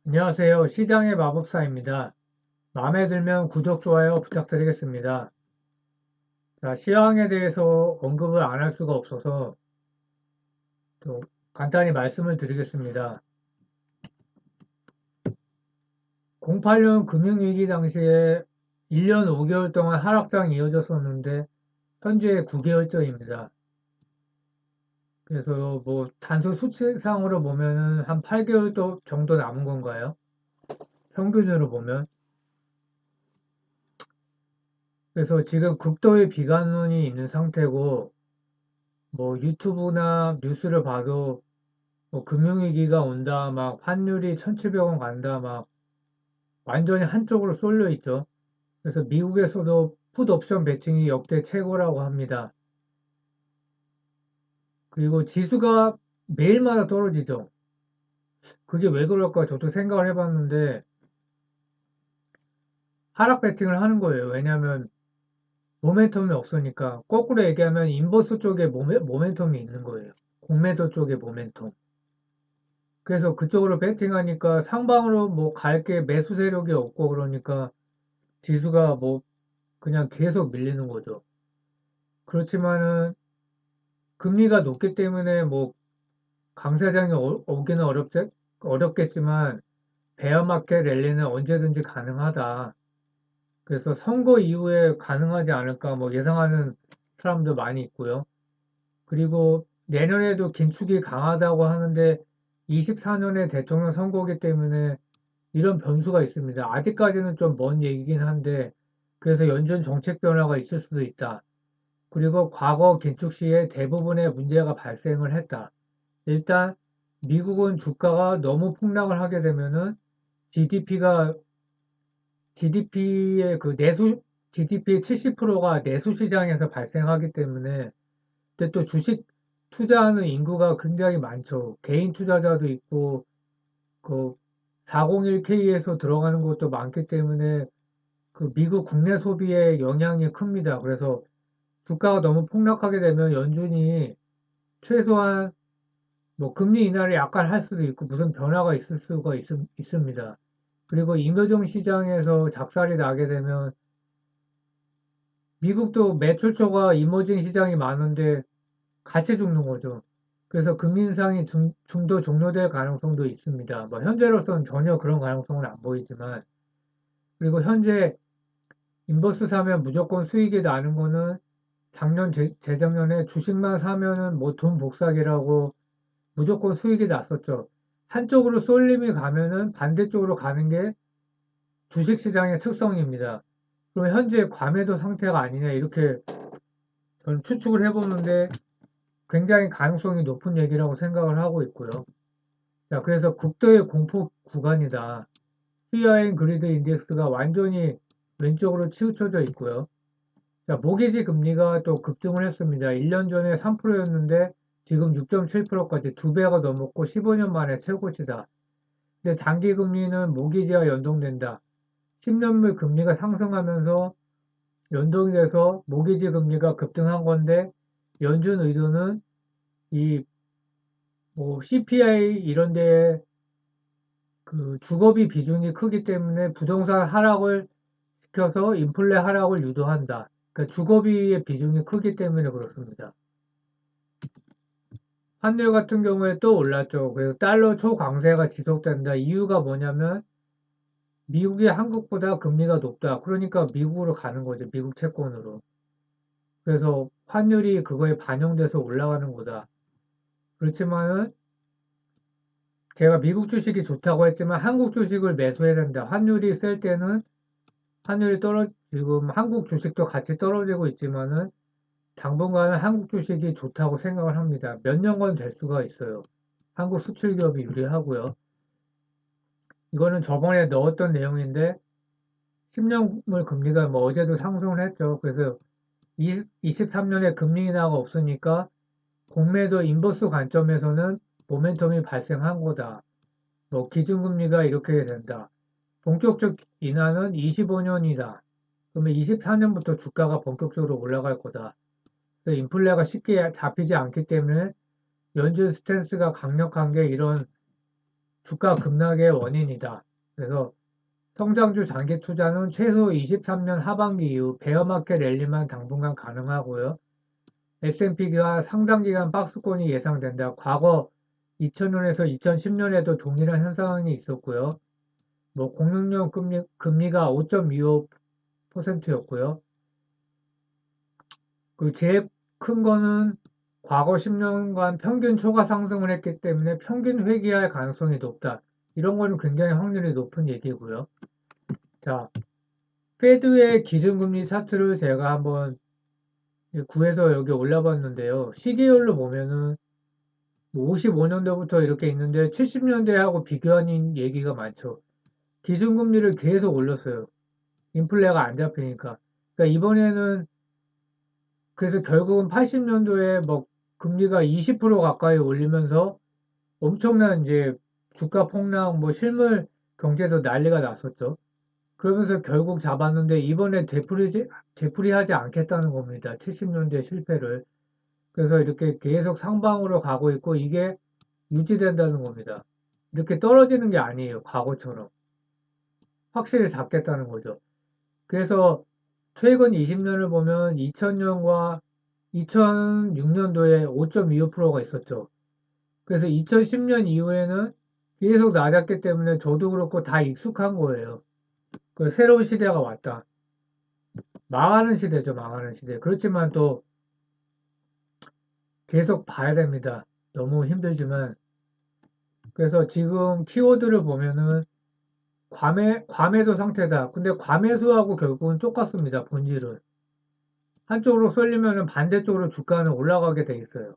안녕하세요. 시장의 마법사입니다. 마음에 들면 구독, 좋아요 부탁드리겠습니다. 자, 시황에 대해서 언급을 안 할 수가 없어서 또 간단히 말씀을 드리겠습니다. 08년 금융위기 당시에 1년 5개월 동안 하락장이 이어졌었는데 현재 9개월째입니다. 그래서 뭐 단순 수치상으로 보면은 한 8개월 정도 남은 건가요? 평균으로 보면. 그래서 지금 극도의 비관론이 있는 상태고 뭐 유튜브나 뉴스를 봐도 뭐 금융위기가 온다, 막 환율이 1,700원 간다, 막 완전히 한쪽으로 쏠려 있죠. 그래서 미국에서도 풋옵션 베팅이 역대 최고라고 합니다. 그리고 지수가 매일마다 떨어지죠. 그게 왜 그럴까 저도 생각을 해봤는데 하락 베팅을 하는 거예요. 왜냐하면 모멘텀이 없으니까 거꾸로 얘기하면 인버스 쪽에 모멘텀이 있는 거예요. 공매도 쪽에 모멘텀. 그래서 그쪽으로 베팅하니까 상방으로 뭐 갈 게 매수 세력이 없고 그러니까 지수가 뭐 그냥 계속 밀리는 거죠. 그렇지만은 금리가 높기 때문에 뭐 강세장이 오기는 어렵겠지만 베어마켓 랠리는 언제든지 가능하다. 그래서 선거 이후에 가능하지 않을까 뭐 예상하는 사람도 많이 있고요. 그리고 내년에도 긴축이 강하다고 하는데 24년에 대통령 선거기 때문에 이런 변수가 있습니다. 아직까지는 좀 먼 얘기긴 한데 그래서 연준 정책 변화가 있을 수도 있다. 그리고 과거 긴축 시에 대부분의 문제가 발생을 했다. 일단 미국은 주가가 너무 폭락을 하게 되면은 GDP가 GDP의 그 내수 GDP의 70%가 내수 시장에서 발생하기 때문에 근데 또 주식 투자하는 인구가 굉장히 많죠. 개인 투자자도 있고 그 401k에서 들어가는 것도 많기 때문에 그 미국 국내 소비에 영향이 큽니다. 그래서 주가가 너무 폭락하게 되면 연준이 최소한 뭐 금리 인하를 약간 할 수도 있고 무슨 변화가 있을 수가 있습니다. 그리고 임요정 시장에서 작살이 나게 되면 미국도 매출처가 이머징 시장이 많은데 같이 죽는 거죠. 그래서 금리 인상이 중도 종료될 가능성도 있습니다. 뭐 현재로서는 전혀 그런 가능성은 안 보이지만 그리고 현재 인버스 사면 무조건 수익이 나는 거는 작년 재작년에 주식만 사면은 뭐 돈 복사기라고 무조건 수익이 났었죠. 한쪽으로 쏠림이 가면은 반대쪽으로 가는 게 주식시장의 특성입니다. 그럼 현재 과매도 상태가 아니냐 이렇게 저는 추측을 해보는데 굉장히 가능성이 높은 얘기라고 생각을 하고 있고요. 자, 그래서 극도의 공포 구간이다. Fear and Greed 인덱스가 완전히 왼쪽으로 치우쳐져 있고요. 자, 모기지 금리가 또 급등을 했습니다. 1년 전에 3%였는데 지금 6.7%까지 두 배가 넘었고 15년 만에 최고치다. 근데 장기 금리는 모기지와 연동된다. 10년물 금리가 상승하면서 연동이 돼서 모기지 금리가 급등한 건데 연준 의도는 이 뭐 CPI 이런 데에 그 주거비 비중이 크기 때문에 부동산 하락을 시켜서 인플레 하락을 유도한다. 그러니까 주거비의 비중이 크기 때문에 그렇습니다. 환율 같은 경우에 또 올랐죠. 그래서 달러 초강세가 지속된다. 이유가 뭐냐면 미국이 한국보다 금리가 높다. 그러니까 미국으로 가는 거죠. 미국 채권으로. 그래서 환율이 그거에 반영돼서 올라가는 거다. 그렇지만은 제가 미국 주식이 좋다고 했지만 한국 주식을 매수해야 된다. 환율이 셀 때는 지금 한국 주식도 같이 떨어지고 있지만은 당분간은 한국 주식이 좋다고 생각을 합니다. 몇 년간 될 수가 있어요. 한국 수출 기업이 유리하고요. 이거는 저번에 넣었던 내용인데 10년물 금리가 뭐 어제도 상승을 했죠. 그래서 23년에 금리 인하가 없으니까 공매도 인버스 관점에서는 모멘텀이 발생한 거다. 뭐 기준금리가 이렇게 된다. 본격적 인하는 25년이다. 그러면 24년부터 주가가 본격적으로 올라갈 거다. 그래서 인플레가 쉽게 잡히지 않기 때문에 연준 스탠스가 강력한 게 이런 주가 급락의 원인이다. 그래서 성장주 장기 투자는 최소 23년 하반기 이후 베어마켓 랠리만 당분간 가능하고요. S&P가 상당 기간 박스권이 예상된다. 과거 2000년에서 2010년에도 동일한 현상이 있었고요. 뭐 공룡령 금리가 5.25%였고요. 그 제일 큰 거는 과거 10년간 평균 초과 상승을 했기 때문에 평균 회귀할 가능성이 높다. 이런 거는 굉장히 확률이 높은 얘기고요. 자, 페드의 기준금리 차트를 제가 한번 구해서 여기 올려봤는데요. 시계열로 보면은 55년도부터 이렇게 있는데 70년대하고 비교하는 얘기가 많죠. 기준금리를 계속 올렸어요. 인플레가 안 잡히니까. 그러니까 이번에는 그래서 결국은 80년도에 뭐 금리가 20% 가까이 올리면서 엄청난 이제 주가 폭락, 뭐 실물 경제도 난리가 났었죠. 그러면서 결국 잡았는데 이번에 되풀이하지 않겠다는 겁니다. 70년대 실패를. 그래서 이렇게 계속 상방으로 가고 있고 이게 유지된다는 겁니다. 이렇게 떨어지는 게 아니에요. 과거처럼. 확실히 잡겠다는 거죠. 그래서 최근 20년을 보면 2000년과 2006년도에 5.25%가 있었죠. 그래서 2010년 이후에는 계속 낮았기 때문에 저도 그렇고 다 익숙한 거예요. 그 새로운 시대가 왔다. 망하는 시대죠, 망하는 시대. 그렇지만 또 계속 봐야 됩니다. 너무 힘들지만. 그래서 지금 키워드를 보면은 과매도 상태다. 근데 과매수하고 결국은 똑같습니다, 본질은. 한쪽으로 쏠리면은 반대쪽으로 주가는 올라가게 돼 있어요.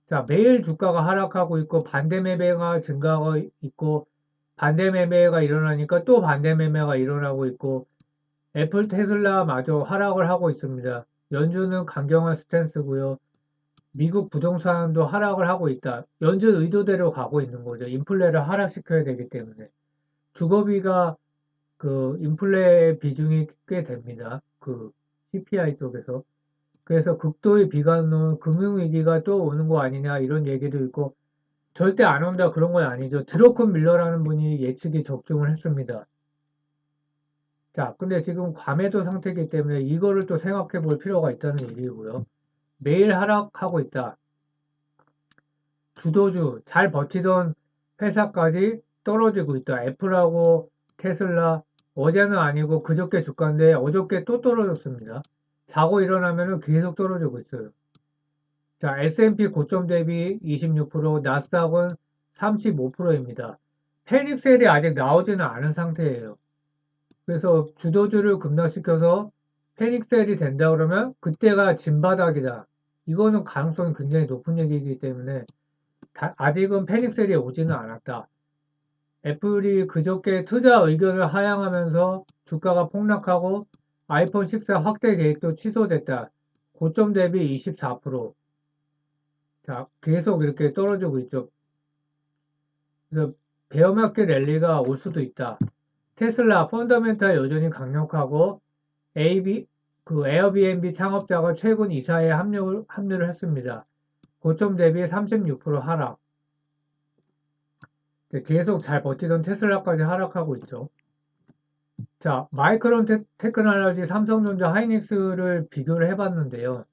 자, 매일 주가가 하락하고 있고 반대 매매가 증가하고 있고 반대 매매가 일어나니까 또 반대 매매가 일어나고 있고 애플 테슬라마저 하락을 하고 있습니다. 연준은 강경한 스탠스고요. 미국 부동산도 하락을 하고 있다. 연준 의도대로 가고 있는 거죠. 인플레를 하락시켜야 되기 때문에. 주거비가 그 인플레 비중이 꽤 됩니다. 그 CPI 쪽에서. 그래서 극도의 비관론 금융위기가 또 오는 거 아니냐 이런 얘기도 있고 절대 안 온다 그런 건 아니죠. 드러큰 밀러라는 분이 예측이 적중을 했습니다. 자, 근데 지금 과매도 상태이기 때문에 이거를 또 생각해 볼 필요가 있다는 얘기고요. 매일 하락하고 있다. 주도주, 잘 버티던 회사까지 떨어지고 있다. 애플하고 테슬라, 어제는 아니고 그저께 주가인데 어저께 또 떨어졌습니다. 자고 일어나면 계속 떨어지고 있어요. 자, S&P 고점 대비 26%, 나스닥은 35%입니다. 패닉셀이 아직 나오지는 않은 상태예요. 그래서 주도주를 급락시켜서 패닉셀이 된다 그러면 그때가 진바닥이다. 이거는 가능성이 굉장히 높은 얘기이기 때문에 아직은 패닉셀이 오지는 않았다. 애플이 그저께 투자 의견을 하향하면서 주가가 폭락하고 아이폰 14 확대 계획도 취소됐다. 고점 대비 24%. 자, 계속 이렇게 떨어지고 있죠. 그래서 베어마켓 랠리가 올 수도 있다. 테슬라 펀더멘탈 여전히 강력하고 에어비앤비 창업자가 최근 이사에 합류를 했습니다. 고점 대비 36% 하락. 계속 잘 버티던 테슬라까지 하락하고 있죠. 자, 마이크론 테크놀로지, 삼성전자, 하이닉스를 비교를 해봤는데요.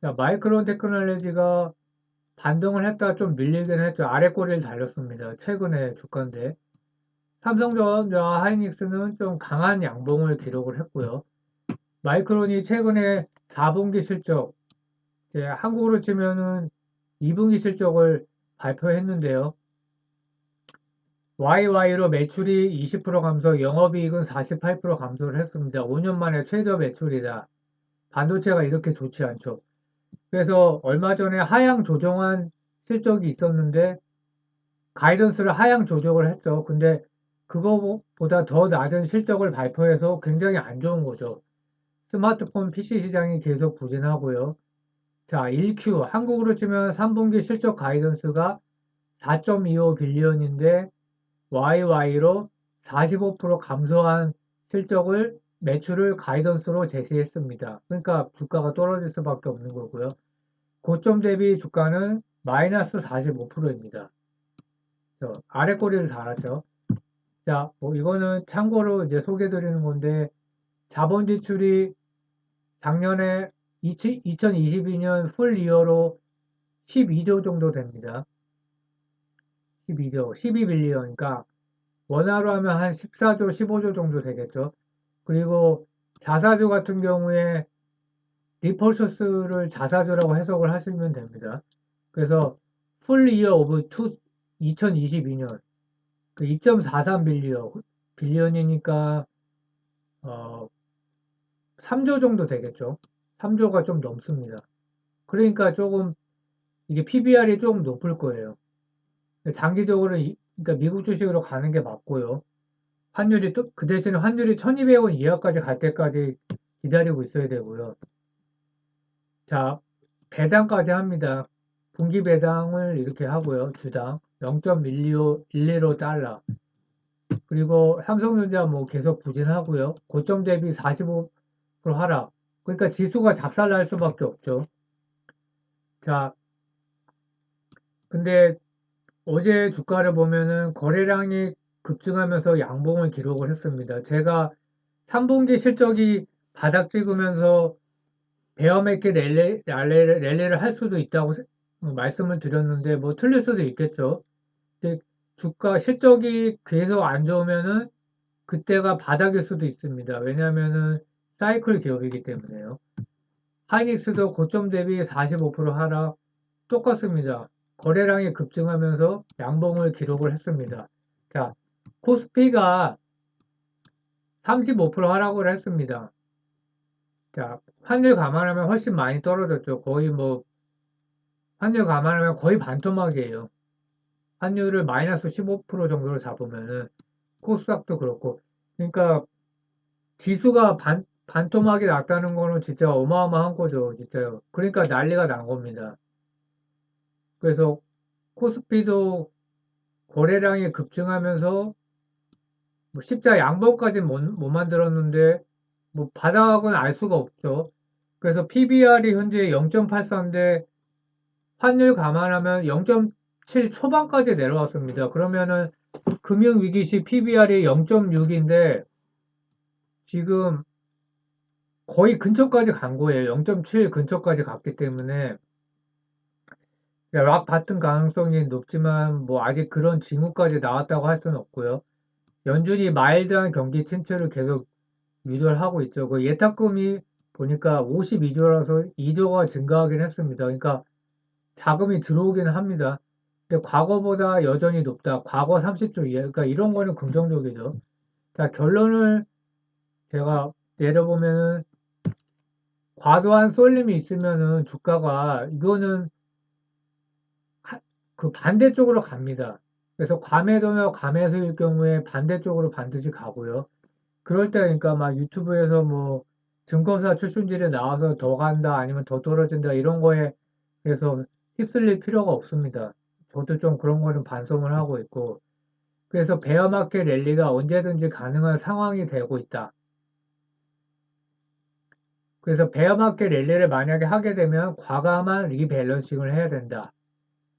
자, 마이크론 테크놀로지가 반등을 했다 좀 밀리긴 했죠. 아래 꼬리를 달렸습니다. 최근에 주가인데. 삼성전자, 하이닉스는 좀 강한 양봉을 기록을 했고요. 마이크론이 최근에 4분기 실적, 한국으로 치면은 2분기 실적을 발표했는데요. YY로 매출이 20% 감소, 영업이익은 48% 감소를 했습니다. 5년 만에 최저 매출이다. 반도체가 이렇게 좋지 않죠. 그래서 얼마 전에 하향 조정한 실적이 있었는데 가이던스를 하향 조정을 했죠. 근데 그거보다 더 낮은 실적을 발표해서 굉장히 안 좋은 거죠. 스마트폰 PC 시장이 계속 부진하고요. 자, 1Q 한국으로 치면 3분기 실적 가이던스가 4.25 빌리언인데 YY로 45% 감소한 실적을 매출을 가이던스로 제시했습니다. 그러니까 주가가 떨어질 수밖에 없는 거고요. 고점 대비 주가는 마이너스 45%입니다. 아래 꼬리를 달았죠. 자, 뭐 이거는 참고로 이제 소개해 드리는 건데, 자본 지출이 작년에 2022년 풀 이어로 12조 정도 됩니다. 12조, 12빌리언. 그러니까 원화로 하면 한 14조, 15조 정도 되겠죠. 그리고 자사주 같은 경우에 리폴서스를 자사주라고 해석을 하시면 됩니다. 그래서 풀 이어 오브 2022년 그 2.43빌리언 빌리언이니까 3조 정도 되겠죠. 3조가 좀 넘습니다. 그러니까 조금 이게 PBR이 조금 높을 거예요. 장기적으로 그러니까 미국 주식으로 가는 게 맞고요. 환율이 또 그 대신에 환율이 1200원 이하까지 갈 때까지 기다리고 있어야 되고요. 자, 배당까지 합니다. 분기 배당을 이렇게 하고요. 주당 0.125달러. 그리고 삼성전자 뭐 계속 부진하고요. 고점 대비 45% 하락. 그러니까 지수가 작살날 수밖에 없죠. 자, 근데 어제 주가를 보면은 거래량이 급증하면서 양봉을 기록을 했습니다. 제가 3분기 실적이 바닥 찍으면서 베어매킷 랠리를 할 수도 있다고 말씀을 드렸는데 뭐 틀릴 수도 있겠죠. 근데 주가 실적이 계속 안 좋으면은 그때가 바닥일 수도 있습니다. 왜냐하면은 사이클 기업이기 때문에요. 하이닉스도 고점 대비 45% 하락 똑같습니다. 거래량이 급증하면서 양봉을 기록을 했습니다. 자, 코스피가 35% 하락을 했습니다. 자, 환율 감안하면 훨씬 많이 떨어졌죠. 거의 뭐, 환율 감안하면 거의 반토막이에요. 환율을 마이너스 15% 정도로 잡으면은, 코스닥도 그렇고. 그러니까, 지수가 반토막이 났다는 거는 진짜 어마어마한 거죠. 진짜요. 그러니까 난리가 난 겁니다. 그래서 코스피도 거래량이 급증하면서 뭐 십자 양봉까지는 못 만들었는데 뭐 바닥은 알 수가 없죠. 그래서 PBR이 현재 0.84인데 환율 감안하면 0.7 초반까지 내려왔습니다. 그러면은 금융위기 시 PBR이 0.6인데 지금 거의 근처까지 간 거예요. 0.7 근처까지 갔기 때문에 락 같은 가능성이 높지만 뭐 아직 그런 징후까지 나왔다고 할 수는 없고요. 연준이 마일드한 경기 침체를 계속 유도하고 있죠. 그 예탁금이 보니까 52조라서 2조가 증가하긴 했습니다. 그러니까 자금이 들어오긴 합니다. 근데 과거보다 여전히 높다. 과거 30조 이하. 그러니까 이런 거는 긍정적이죠. 자, 결론을 제가 내려보면은 과도한 쏠림이 있으면은 주가가 이거는 그 반대쪽으로 갑니다. 그래서 과매도나 과매수일 경우에 반대쪽으로 반드시 가고요. 그럴 때 그러니까 막 유튜브에서 뭐 증권사 출신들이 나와서 더 간다 아니면 더 떨어진다 이런 거에 그래서 휩쓸릴 필요가 없습니다. 저도 좀 그런 거는 반성을 하고 있고 그래서 베어마켓 랠리가 언제든지 가능한 상황이 되고 있다. 그래서 베어마켓 랠리를 만약에 하게 되면 과감한 리밸런싱을 해야 된다.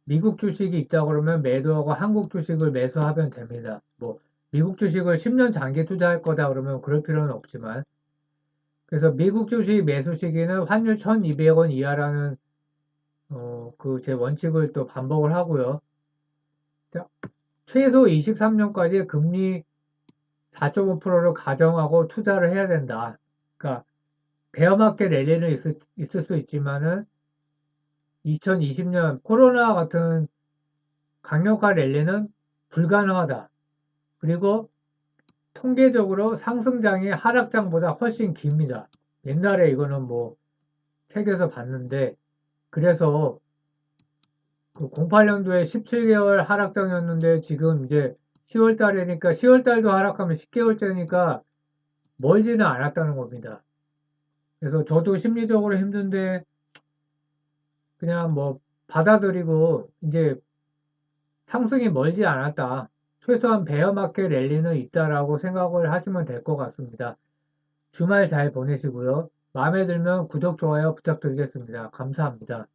미국 주식이 있다 그러면 매도하고 한국 주식을 매수하면 됩니다. 뭐 미국 주식을 10년 장기 투자할 거다 그러면 그럴 필요는 없지만 그래서 미국 주식 매수 시기는 환율 1200원 이하라는 그 제 원칙을 또 반복을 하고요. 자, 최소 23년까지 금리 4.5%를 가정하고 투자를 해야 된다. 그러니까 베어마켓 랠리는 있을 수 있지만은 2020년 코로나 같은 강력한 랠리는 불가능하다. 그리고 통계적으로 상승장이 하락장보다 훨씬 깁니다. 옛날에 이거는 뭐 책에서 봤는데 그래서 그 08년도에 17개월 하락장이었는데 지금 이제 10월 달이니까 10월 달도 하락하면 10개월째니까 멀지는 않았다는 겁니다. 그래서 저도 심리적으로 힘든데 그냥 뭐 받아들이고 이제 상승이 멀지 않았다. 최소한 베어마켓 랠리는 있다라고 생각을 하시면 될 것 같습니다. 주말 잘 보내시고요. 마음에 들면 구독, 좋아요 부탁드리겠습니다. 감사합니다.